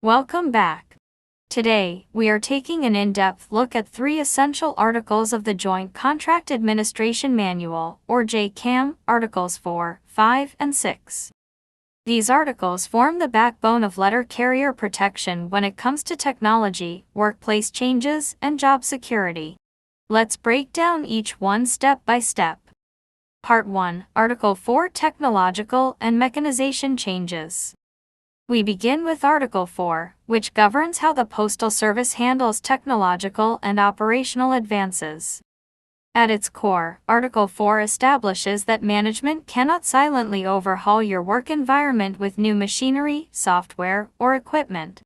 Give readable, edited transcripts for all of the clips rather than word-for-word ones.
Welcome back. Today, we are taking an in-depth look at 3 essential articles of the Joint Contract Administration Manual, or JCAM, Articles 4, 5, and 6. These articles form the backbone of letter carrier protection when it comes to technology, workplace changes, and job security. Let's break down each one step by step. Part 1, Article 4, Technological and Mechanization Changes. We begin with Article 4, which governs how the Postal Service handles technological and operational advances. At its core, Article 4 establishes that management cannot silently overhaul your work environment with new machinery, software, or equipment.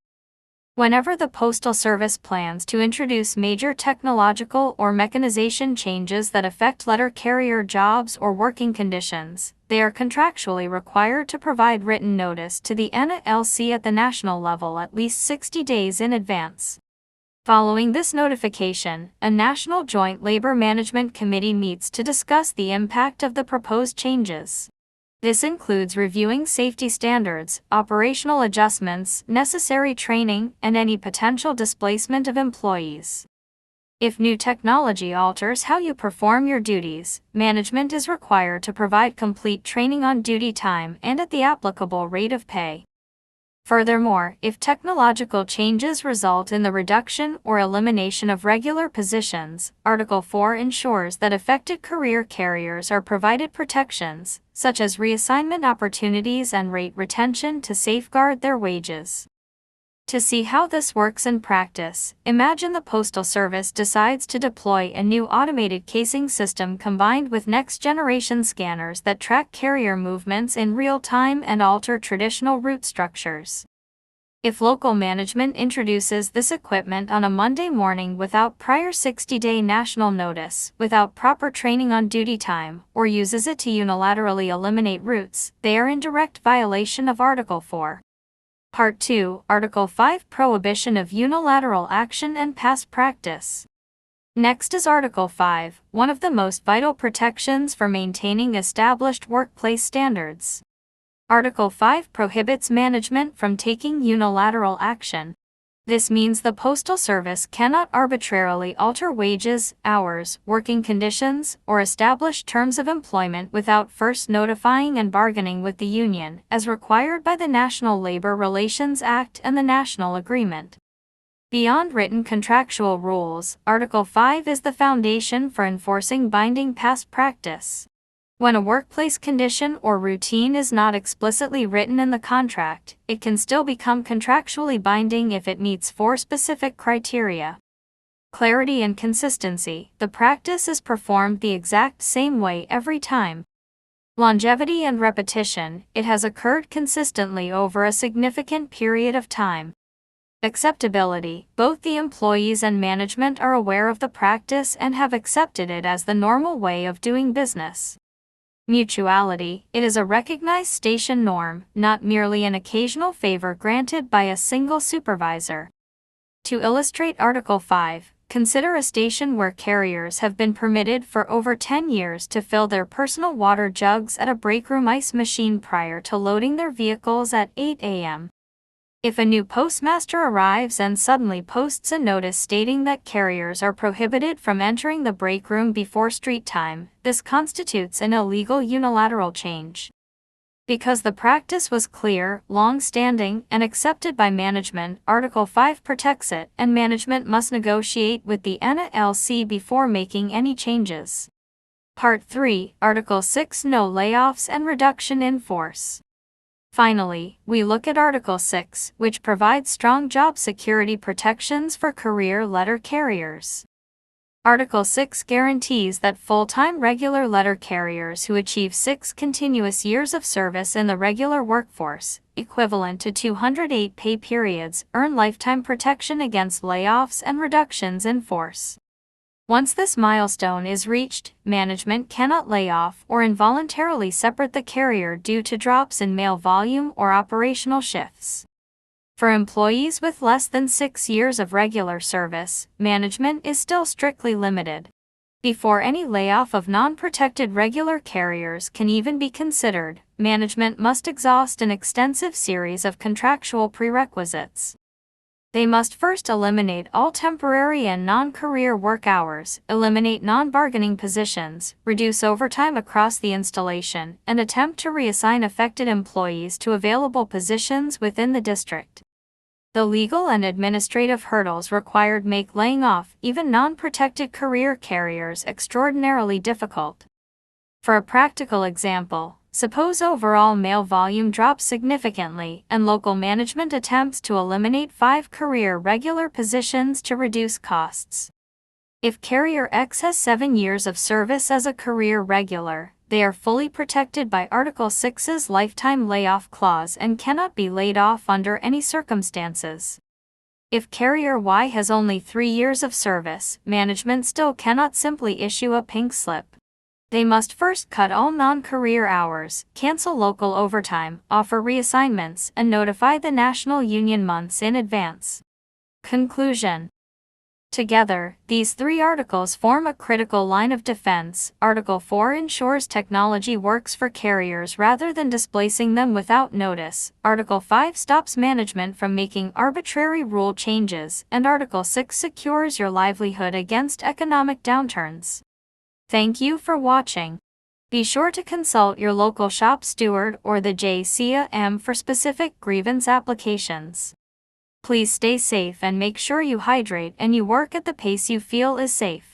Whenever the Postal Service plans to introduce major technological or mechanization changes that affect letter carrier jobs or working conditions, they are contractually required to provide written notice to the NLC at the national level at least 60 days in advance. Following this notification, a National Joint Labor Management Committee meets to discuss the impact of the proposed changes. This includes reviewing safety standards, operational adjustments, necessary training, and any potential displacement of employees. If new technology alters how you perform your duties, management is required to provide complete training on duty time and at the applicable rate of pay. Furthermore, if technological changes result in the reduction or elimination of regular positions, Article 4 ensures that affected career carriers are provided protections, such as reassignment opportunities and rate retention to safeguard their wages. To see how this works in practice, imagine the Postal Service decides to deploy a new automated casing system combined with next-generation scanners that track carrier movements in real time and alter traditional route structures. If local management introduces this equipment on a Monday morning without prior 60-day national notice, without proper training on duty time, or uses it to unilaterally eliminate routes, they are in direct violation of Article 4. Part 2, Article 5, Prohibition of Unilateral Action and Past Practice. Next is Article 5, one of the most vital protections for maintaining established workplace standards. Article 5 prohibits management from taking unilateral action. This means the Postal Service cannot arbitrarily alter wages, hours, working conditions, or establish terms of employment without first notifying and bargaining with the union, as required by the National Labor Relations Act and the National Agreement. Beyond written contractual rules, Article 5 is the foundation for enforcing binding past practice. When a workplace condition or routine is not explicitly written in the contract, it can still become contractually binding if it meets 4 specific criteria. Clarity and consistency. The practice is performed the exact same way every time. Longevity and repetition. It has occurred consistently over a significant period of time. Acceptability. Both the employees and management are aware of the practice and have accepted it as the normal way of doing business. Mutuality. It is a recognized station norm, not merely an occasional favor granted by a single supervisor. To illustrate Article 5, consider a station where carriers have been permitted for over 10 years to fill their personal water jugs at a breakroom ice machine prior to loading their vehicles at 8 a.m. If a new postmaster arrives and suddenly posts a notice stating that carriers are prohibited from entering the break room before street time, this constitutes an illegal unilateral change. Because the practice was clear, long-standing, and accepted by management, Article 5 protects it, and management must negotiate with the NLC before making any changes. Part 3, Article 6, No layoffs and reduction in force. Finally, we look at Article 6, which provides strong job security protections for career letter carriers. Article 6 guarantees that full-time regular letter carriers who achieve 6 continuous years of service in the regular workforce, equivalent to 208 pay periods, earn lifetime protection against layoffs and reductions in force. Once this milestone is reached, management cannot lay off or involuntarily separate the carrier due to drops in mail volume or operational shifts. For employees with less than 6 years of regular service, management is still strictly limited. Before any layoff of non-protected regular carriers can even be considered, management must exhaust an extensive series of contractual prerequisites. They must first eliminate all temporary and non-career work hours, eliminate non-bargaining positions, reduce overtime across the installation, and attempt to reassign affected employees to available positions within the district. The legal and administrative hurdles required make laying off even non-protected career carriers extraordinarily difficult. For a practical example, suppose overall mail volume drops significantly and local management attempts to eliminate 5 career regular positions to reduce costs. If Carrier X has 7 years of service as a career regular, they are fully protected by Article 6's lifetime layoff clause and cannot be laid off under any circumstances. If Carrier Y has only 3 years of service, management still cannot simply issue a pink slip. They must first cut all non-career hours, cancel local overtime, offer reassignments, and notify the national union months in advance. Conclusion. Together, these 3 articles form a critical line of defense. Article 4 ensures technology works for carriers rather than displacing them without notice. Article 5 stops management from making arbitrary rule changes, and Article 6 secures your livelihood against economic downturns. Thank you for watching. Be sure to consult your local shop steward or the JCAM for specific grievance applications. Please stay safe and make sure you hydrate and you work at the pace you feel is safe.